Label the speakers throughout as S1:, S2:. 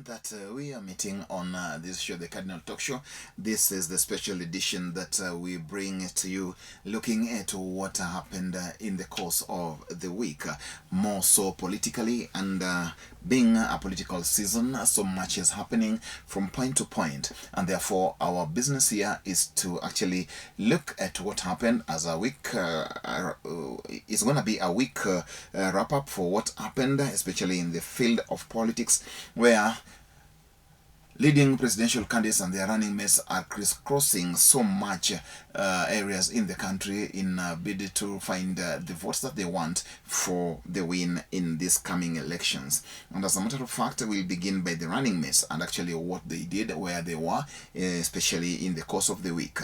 S1: that we are meeting on this show, the Cardinal Talk Show. This is the special edition that we bring to you, looking at what happened in the course of the week, more so politically, and being a political season, so much is happening from point to point, and therefore our business here is to actually look at what happened as a week. It's going to be a week wrap up for what happened, especially in the field of politics, where leading presidential candidates and their running mates are crisscrossing so much areas in the country in a bid to find the votes that they want for the win in these coming elections. And as a matter of fact, we'll begin by the running mates and actually what they did, where they were, especially in the course of the week.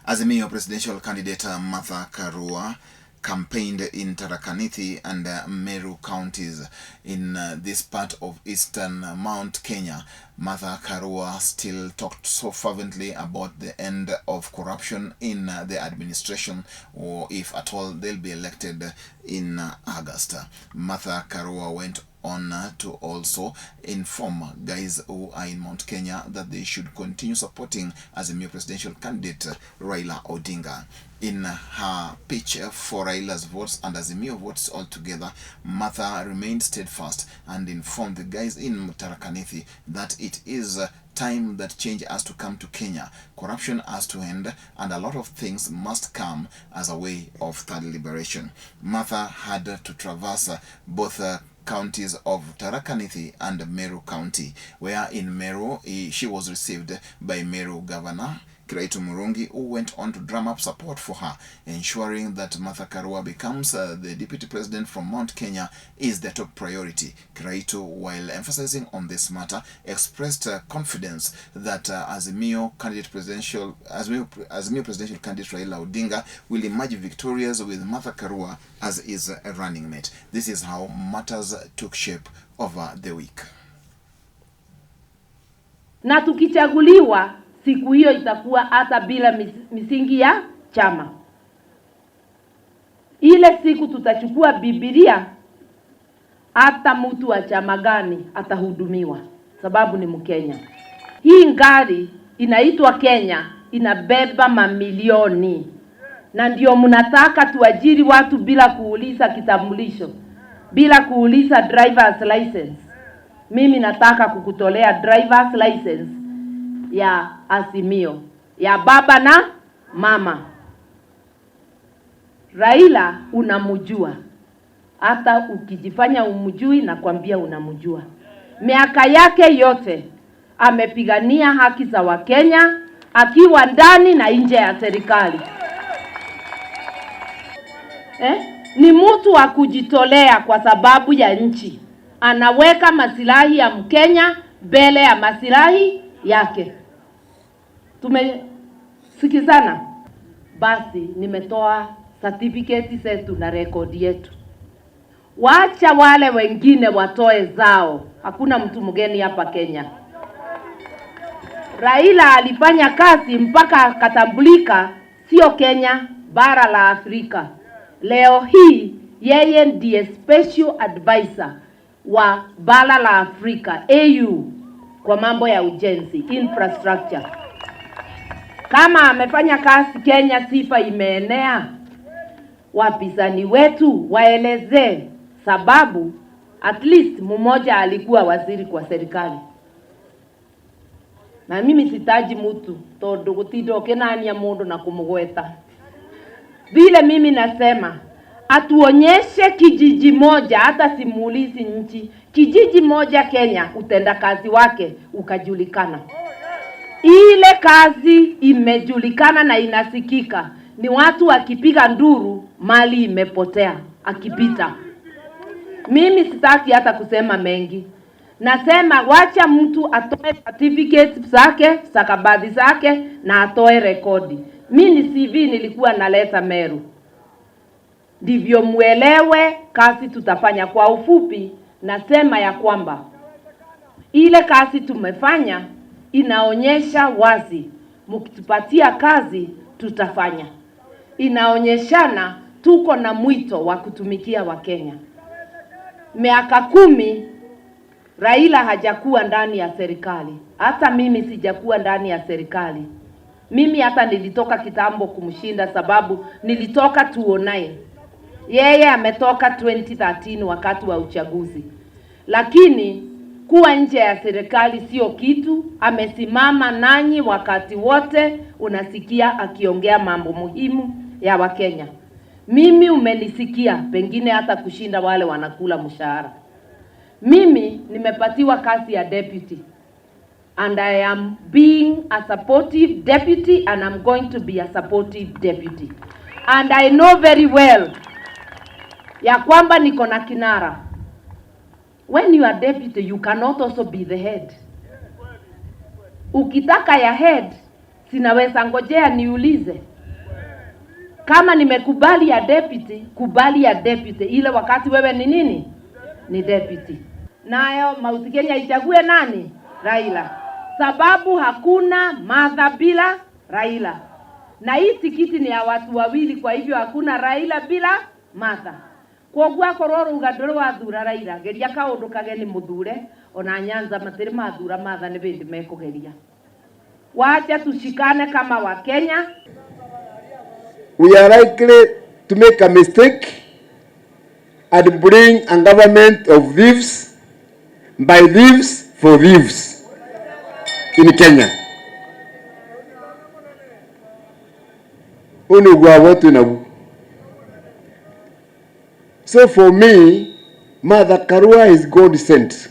S1: Azimio presidential candidate Martha Karua campaigned in Tharaka Nithi and Meru counties in this part of eastern Mount Kenya. Martha Karua still talked so fervently about the end of corruption in the administration, or if at all they'll be elected in August. Martha Karua went on to also inform guys who are in Mount Kenya that they should continue supporting Azimio presidential candidate Raila Odinga. In her pitch for Raila's votes and Azimio votes altogether, Martha remained steadfast and informed the guys in Tharaka Nithi that it is time that change has to come to Kenya, corruption has to end, and a lot of things must come as a way of third liberation. Martha had to traverse both counties of Tharaka Nithi and Meru County, where in Meru she was received by Meru Governor Kiraitu Murungi, who went on to drum up support for her, ensuring that Martha Karua becomes the deputy president from Mount Kenya is the top priority. Kiraitu, while emphasizing on this matter, expressed confidence that Azimio presidential candidate Raila Odinga will emerge victorious with Martha Karua as his running mate. This is how matters took shape over the week.
S2: Na tukichaguliwa siku hiyo itakuwa hata bila misingi ya chama. Ile siku tutachukua Biblia, hata mtu wa chama gani atahudumiwa, sababu ni Mkenya. Hii ngari inaitwa Kenya, inabeba mamilioni. Na ndio mnataka tuajiri watu bila kuuliza kitambulisho, bila kuuliza driver's license. Mimi nataka kukutolea driver's license ya Azimio, ya baba na mama. Raila unamjua, hata ukijifanya umjui na kwambia unamjua. Miaka yake yote amepigania haki za Wakenya, akiwa ndani na nje ya serikali. Ni mtu wa kujitolea kwa sababu ya nchi. Anaweka masilahi ya Mkenya mbele ya masilahi yake. Tumesikizana. Basi nimetoa certificate zetu na rekodi yetu. Wacha wale wengine watoe zao. Hakuna mtu mgeni hapa Kenya. Raila alifanya kazi mpaka akatambulika, sio Kenya, bara la Afrika. Leo hii yeye ndiye special advisor wa bara la Afrika AU kwa mambo ya ujenzi, infrastructure. Kama amefanya kazi Kenya, sifa imeenea. Wapinzani wetu waeleze sababu. At least mmoja alikuwa waziri kwa serikali. Na mimi sitaji mtu todo gutindo kenania mundu na kumugweta. Vile mimi nasema atuonyeshe kijiji moja, hata simulizi nchi, kijiji moja Kenya utendakazi wake ukajulikana. Ile kazi imejulikana na inasikika. Ni watu wakipiga nduru mali imepotea akipita. Mimi sitaki hata kusema mengi. Nasema wacha mtu atoe certificate zake, stakabadhi zake na atoe rekodi. Mimi CV nilikuwa naleta Meru. Ndivyo muelewe kazi tutafanya. Kwa ufupi nasema ya kwamba ile kazi tumefanya inaonyesha wazi, mkitupatia kazi tutafanya. Inaonyeshana tuko na mwito wa kutumikia Wakenya. Miaka 10 Raila hajakuwa ndani ya serikali. Hata mimi sijakuwa ndani ya serikali. Mimi hata nilitoka kitambo kumshinda sababu nilitoka 2009. Yeye ametoka 2013 wakati wa uchaguzi. Lakini kuwa nje ya serikali sio kitu. Amesimama nanyi wakati wote, unasikia akiongea mambo muhimu ya Wakenya. Mimi umenisikia pengine hata kushinda wale wanakula mshahara. Mimi nimepatiwa kazi ya deputy. And I am being a supportive deputy, and I'm going to be a supportive deputy. And I know very well ya kwamba niko na kinara. When you are deputy, you cannot also be the head. Ukitaka ya head, sinaweza ngojea niulize. Kama nimekubali ya deputy, kubali ya deputy. Ile wakati wewe ni nini? Ni deputy. Nayo Mount Kenya ichague nani? Raila. Sababu hakuna Martha bila Raila. Na hii tikiti ni ya watu wawili, kwa hivyo hakuna Raila bila Martha. Kwa gwa kororo ugadoro wa thura Raila, geria kaundu kageni muthure, ona Nyanza matiri mathura Martha ni bindi mekugeria. Wacha tushikane kama wa Kenya.
S3: We are likely to make a mistake and bring a government of thieves, by thieves, for thieves in Kenya. So for me, Martha Karua is God sent.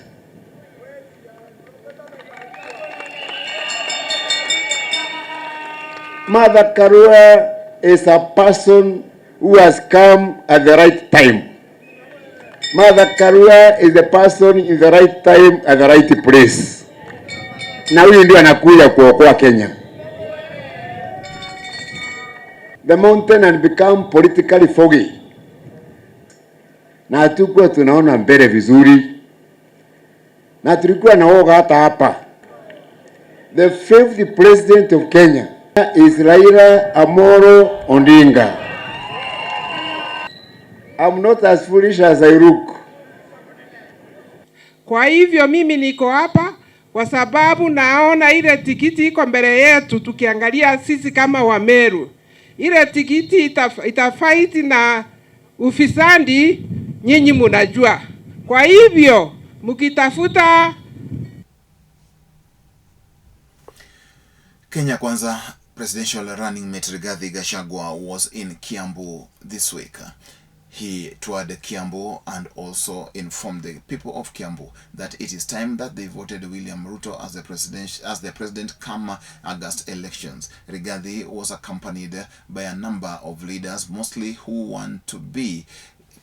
S3: Martha Karua is a person who has come at the right time. Martha Karua is the person in the right time at the right place. Na huyu ndio anakuja kuokoa Kenya. The mountain had become politically foggy. Na hatukuwa tunaona mbele vizuri. Na tulikuwa na woga hata hapa. The fifth president of Kenya is Raila Amolo Odinga. I'm not as foolish as I look.
S4: Kwa hivyo mimi niko hapa kwa sababu naona ile tikiti iko mbele yetu. Tukiangalia sisi kama Wameru, ile tikiti itafight na ufisadi, nyinyi mnajua. Kwa hivyo mkitafuta
S1: Kenya Kwanza presidential running mate Rigathi Gachagua was in Kiambu this week. He toured Kiambu and also informed the people of Kiambu that it is time that they voted William Ruto as the president come August elections. Rigathi was accompanied by a number of leaders, mostly who want to be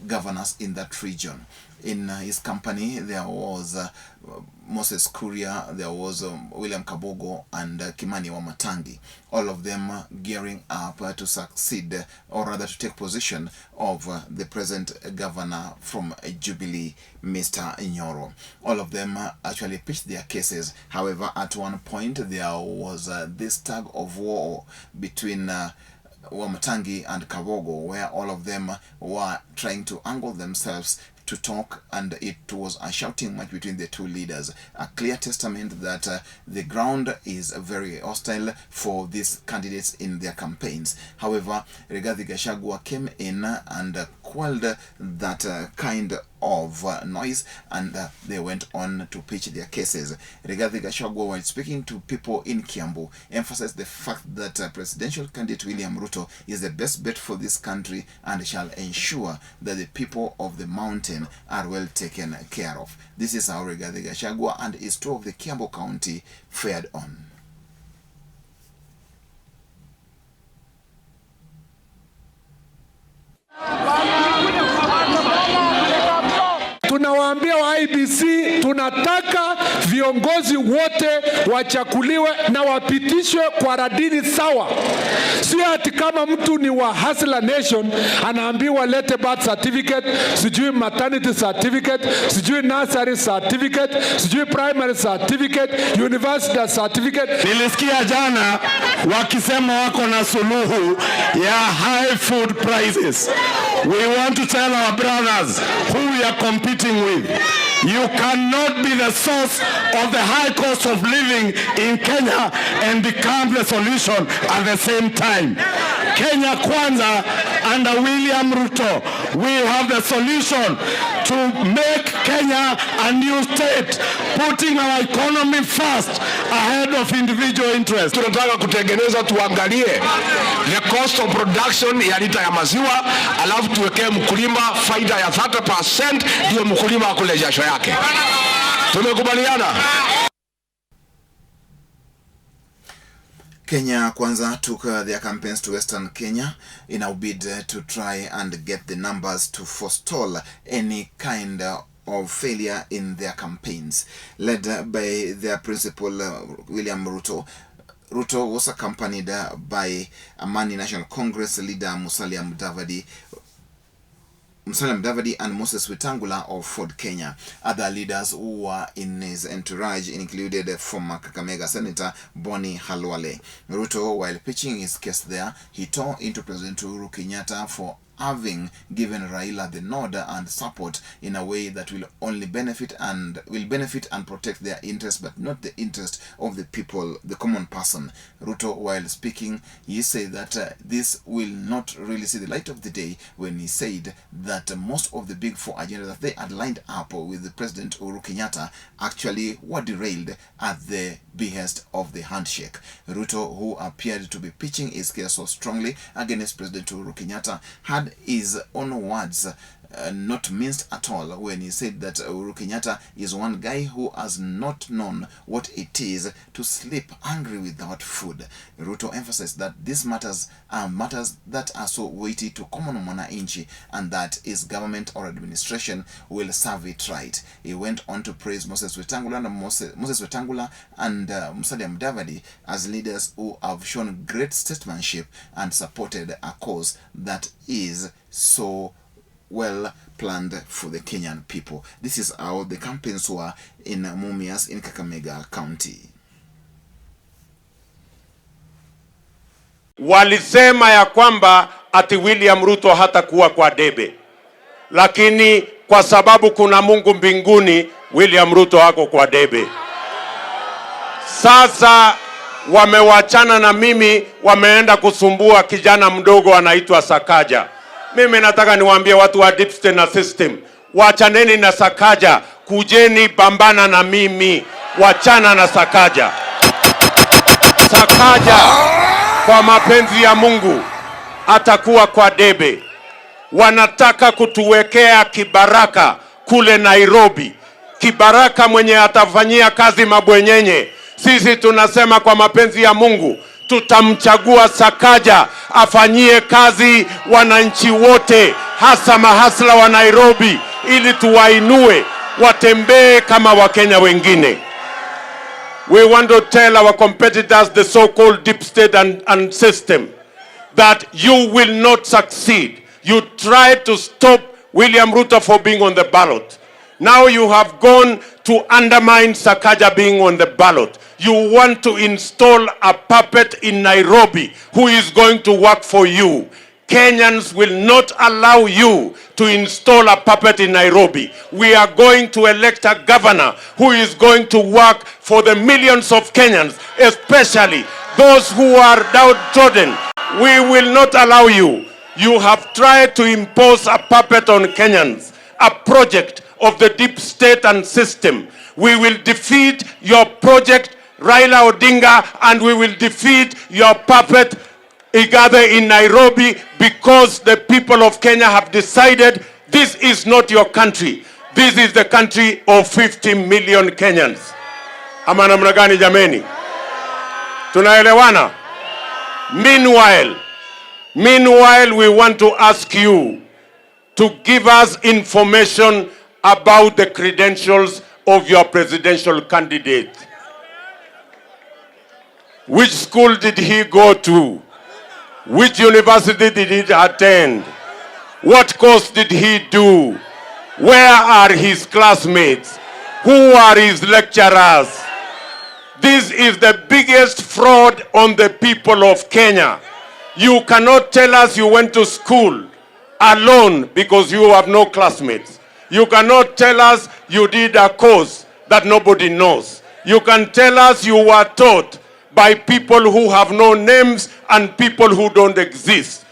S1: governors in that region. In his company, there was Moses Kuria, there was William Kabogo, and Kimani Wamatangi. All of them gearing up to succeed, or rather to take position of the present governor from Jubilee, Mr. Nyoro. All of them actually pitched their cases. However, at one point there was this tug of war between Wamatangi and Kabogo, where all of them were trying to angle themselves to talk, and it was a shouting match between the two leaders. A clear testament that the ground is very hostile for these candidates in their campaigns. However, Rigathi Gachagua came in and quelled that kind of noise, and they went on to pitch their cases. Rigathi Gachagua, when speaking to people in Kiambu, emphasized the fact that presidential candidate William Ruto is the best bet for this country and shall ensure that the people of the mountain are well taken care of. This is how Rigathi Gachagua and his tour of the Kiambu County fared on.
S5: Tunawaambia wa IBC tunataka viongozi wote wachakuliwe na wapitishwe kwa radini sawa. Sio ati kama mtu ni wa Hustler Nation anaambiwa lete birth certificate, sijui maternity certificate, sijui nursery certificate, sijui primary certificate, university certificate.
S6: Nilisikia jana wakisema wako na suluhu ya high food prices. We want to tell our brothers who we are competing with You cannot be the source of the high cost of living in Kenya and become the solution at the same time. Kenya Kwanza under William Ruto, we have the solution to make Kenya a new state, putting our economy first ahead of individual interests.
S7: Tunataka kutengeneza, tuangalie the cost of production ya lita ya maziwa, alafu tuwekee mkulima faida ya 30%, ndio mkulima akule jasho yake. Tumekubaliana?
S1: Kenya Kwanza took their campaigns to Western Kenya in a bid to try and get the numbers to forestall any kind of failure in their campaigns. Led by their principal William Ruto, Ruto was accompanied by Amani National Congress leader Musalia Mudavadi and Moses Wetangula of Ford Kenya. Other leaders who were in his entourage included former Kakamega Senator Boni Halwale. Ruto, while pitching his case there, he tore into President Uhuru Kenyatta for having given Raila the nod and support in a way that will only benefit and protect their interest, but not the interest of the people, the common person. Ruto, while speaking, he said that this will not really see the light of the day when he said that most of the big four agendas that they had lined up with the President Uhuru Kenyatta actually were derailed at the behest of the handshake. Ruto, who appeared to be pitching his case so strongly against President Uhuru Kenyatta, had his own words not minced at all when he said that Uhuru Kenyatta is one guy who has not known what it is to sleep hungry without food. Ruto emphasized that these matters are matters that are so weighty to common mwananchi and that his government or administration will serve it right. He went on to praise Moses Wetangula and Musalia Mudavadi as leaders who have shown great statesmanship and supported a cause that is so well planned for the Kenyan people. This is how the campaigns were in Mumias in Kakamega County.
S8: Walisema ya kwamba ati William Ruto hatakuwa kwa debe, lakini kwa sababu kuna Mungu mbinguni, William Ruto hako kwa debe. Sasa wamewachana na mimi, wameenda kusumbua kijana mdogo anaitwa Sakaja. Mimi nataka niwaambie watu wa deep state na system, wachaneni na Sakaja, kujeni pambana na mimi, wachana na Sakaja. Sakaja kwa mapenzi ya Mungu atakuwa kwa debe. Wanataka kutuwekea kibaraka kule Nairobi, kibaraka mwenye atafanyia kazi mabwenyenye. Sisi tunasema kwa mapenzi ya Mungu tutamchagua Sakaja afanyie kazi wananchi wote, hasa mahasla wa Nairobi, ili tuwainue watembee kama Wakenya wengine. We want to tell our competitors, the so-called deep state and system, that you will not succeed. You tried to stop William Ruto for being on the ballot. Now you have gone to undermine Sakaja being on the ballot. You want to install a puppet in Nairobi who is going to work for you. Kenyans will not allow you to install a puppet in Nairobi. We are going to elect a governor who is going to work for the millions of Kenyans, especially those who are downtrodden. We will not allow you. You have tried to impose a puppet on Kenyans, a project of the deep state and system. We will defeat your project, Raila Odinga, and we will defeat your puppet, Igathe, in Nairobi, because the people of Kenya have decided this is not your country. This is the country of 50 million Kenyans. Ama namna gani jameni? Tunaelewana? Meanwhile, we want to ask you to give us information about the credentials of your presidential candidate. Which school did he go to? Which university did he attend? What course did he do? Where are his classmates? Who are his lecturers? This is the biggest fraud on the people of Kenya. You cannot tell us you went to school alone because you have no classmates. You cannot tell us you did a course that nobody knows. You can tell us you were taught by people who have no names and people who don't exist.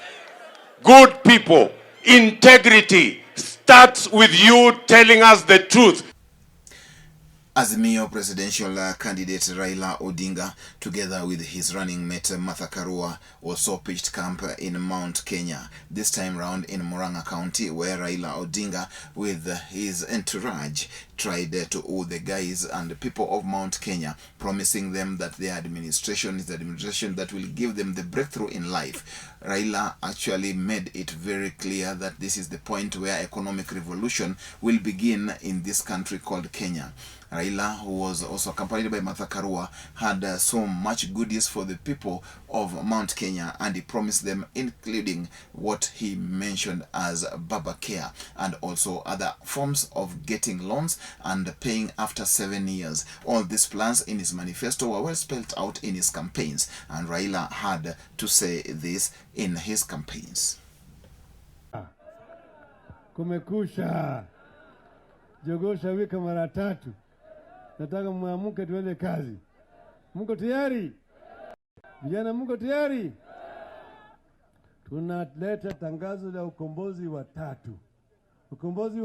S8: Good people, integrity starts with you telling us the truth.
S1: Azimio presidential candidate Raila Odinga, together with his running mate Martha Karua, also pitched camp in Mount Kenya, this time round in Murang'a County, where Raila Odinga, with his entourage, tried to owe the guys and the people of Mount Kenya, promising them that their administration is the administration that will give them the breakthrough in life. Raila actually made it very clear that this is the point where economic revolution will begin in this country called Kenya. Raila, who was also accompanied by Martha Karua, had so much goodies for the people of Mount Kenya, and he promised them, including what he mentioned as Baba Care and also other forms of getting loans and paying after 7 years. All these plans in his manifesto were well spelled out in his campaigns, and Raila had to say this in his campaigns.
S9: Kumekusha. Jogosha wika mara tatu. Nataka muamuke tuende kazi. Mko tayari? Vijana mko tayari? Tunaleta tangazo la ukombozi wa tatu. Ukombozi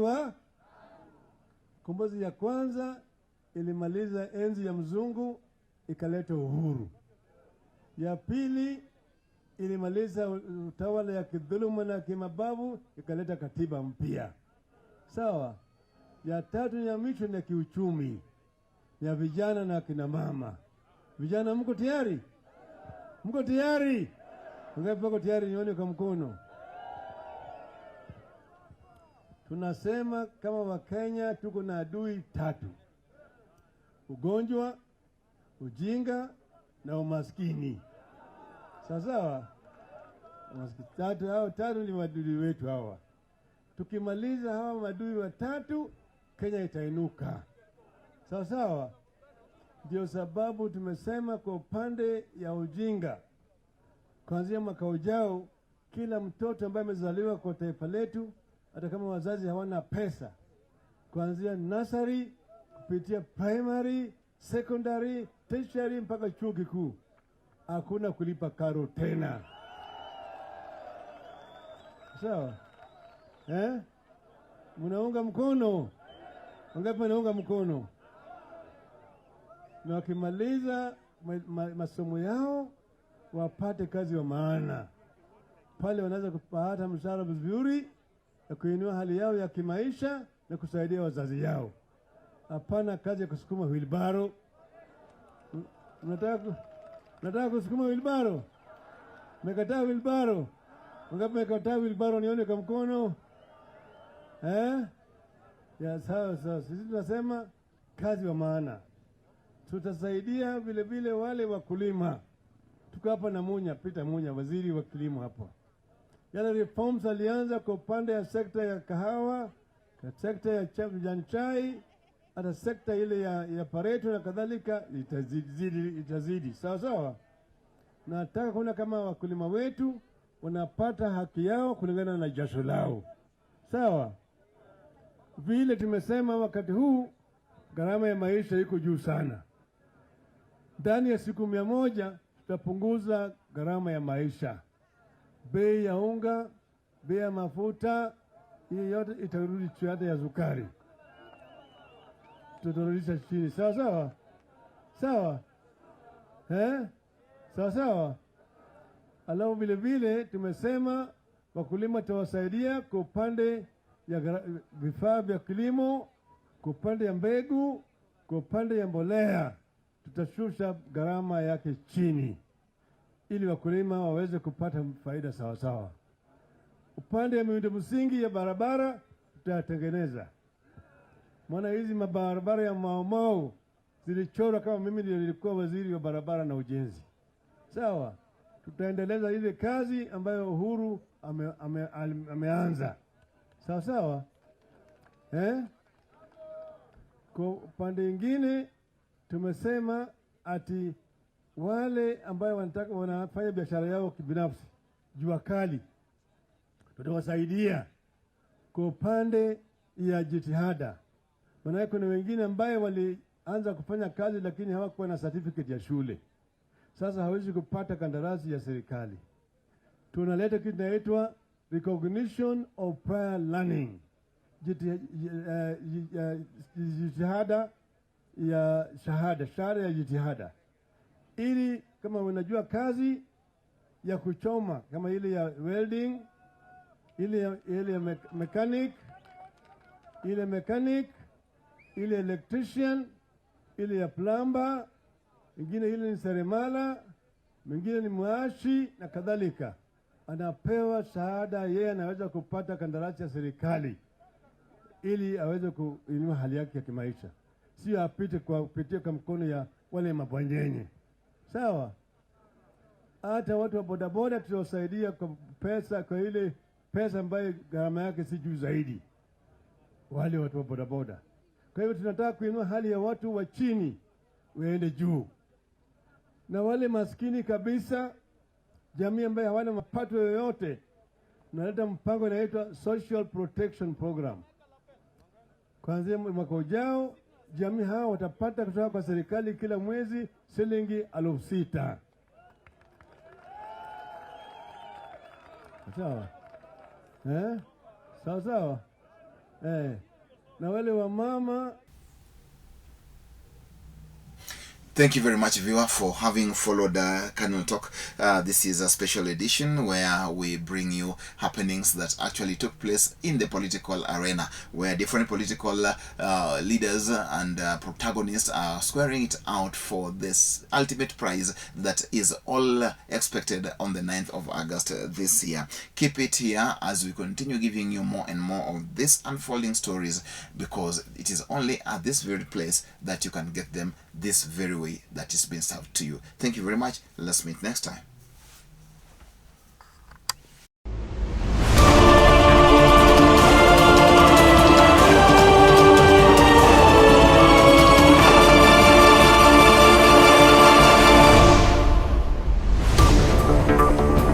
S9: ya kwanza ilimaliza enzi ya mzungu, ikaleta uhuru. Ya pili ilimaliza utawala ya kidhuluma na kimabavu, ikaleta katiba mpya. Sawa? Ya tatu ya mwisho ni kiuchumi, ya vijana na kina mama. Vijana mko tayari? Mko tayari? Mko tayari? Nione kwa mkono. Tunasema kama Wakenya tuko na adui tatu: ugonjwa, ujinga na umaskini. Sawa? Tatu ni maadui wetu hawa. Tukimaliza hawa maadui watatu, Kenya itainuka. Sawa? Ndio sababu tumesema kwa upande ya ujinga, kuanzia mwaka ujao, kila mtoto ambaye amezaliwa kwa taifa letu, hata kama wazazi hawana pesa, kuanzia nursery kupitia primary, secondary, tertiary mpaka chuo kikuu, hakuna kulipa karo tena. Sawa? Mnaunga mkono? Wangapi wanaunga mkono? Na wakimaliza masomo yao wapate kazi wa maana. Pale wanaweza kupata mshahara mzuri na kuinua hali yao ya kimaisha na kusaidia wazazi yao. Hapana kazi ya kusukuma wheelbarrow. Nataka kusukuma wheelbarrow? Mekataa wheelbarrow? Wangapi mekataa wheelbarrow? Nione kwa mkono. Ya sawa. Sisi tunasema kazi wa maana. Tutasaidia vile vile wale wakulima. Tuko hapa na Peter Munya, waziri wa kilimo hapo. Yale reforms alianza kwa upande ya sekta ya kahawa, kwa sekta ya chai, hata sekta ile ya pareto na kadhalika, itazidi. Sawa? Nataka kuona kama wakulima wetu wanapata haki yao kulingana na jasho lao. Sawa? Vile tumesema wakati huu gharama ya maisha iko juu sana. Ndani ya siku 100 tutapunguza gharama ya maisha. Bei ya unga, bei ya mafuta, hii yote itarudi chini, hata ya sukari tutarudisha chini. Sawa? Sawa. Alafu vile vile tumesema wakulima tawasaidia kwa upande ya vifaa vya kilimo, kwa upande ya mbegu, kwa upande ya mbolea. Tutashusha gharama yake chini ili wakulima waweze kupata faida sawa. Upande ya miundo msingi ya barabara tutatengeneza. Maana hizi mabarabara ya Mau zilichorwa kama mimi nilikuwa waziri wa barabara na ujenzi. Sawa? Tutaendeleza ile kazi ambayo Uhuru ameanza. Sawa? Kwa upande mwingine tumesema ati wale ambao wanafanya biashara yao kibinafsi, jua kali, tutawasaidia kwa upande ya jitihada. Maana kuna wengine ambaye walianza kufanya kazi lakini hawakuwa na certificate ya shule. Sasa hawezi kupata kandarasi ya serikali. Tunaleta kitu inaitwa recognition of prior learning, jitihada ya shahada ya jitihada, ili kama unajua kazi ya kuchoma kama ile ya welding, ile ya mechanic, ile electrician, ile ya plumber, ingine ile ni seremala, mwingine ni mwashi na kadhalika, anapewa shahada, yeye anaweza kupata kandarasi ya serikali ili aweze kuinua hali yake ya kimaisha, sio apite kupitia kwa mkono ya wale mabwanyenye. Sawa? Hata watu wa bodaboda tuwasaidia kwa pesa, kwa ile pesa ambayo gharama yake si juu zaidi, wale watu wa bodaboda. Kwa hivyo tunataka kuinua hali ya watu wa chini waende juu, na wale maskini kabisa, jamii ambayo hawana mapato yoyote, tunaleta mpango unaitwa Social Protection Program. Kuanzia mwaka ujao, jamii hao watapata kutoka kwa serikali kila mwezi shilingi 6,000. Sawa? Sawa. Na wale wa mama.
S1: Thank you very much, viewer, for having followed Cardinal Talk. This is a special edition where we bring you happenings that actually took place in the political arena, where different political leaders and protagonists are squaring it out for this ultimate prize that is all expected on the 9th of August this year. Keep it here as we continue giving you more and more of these unfolding stories, because it is only at this very place that you can get them this very way that is being served to you. Thank you very much. Let's meet next time.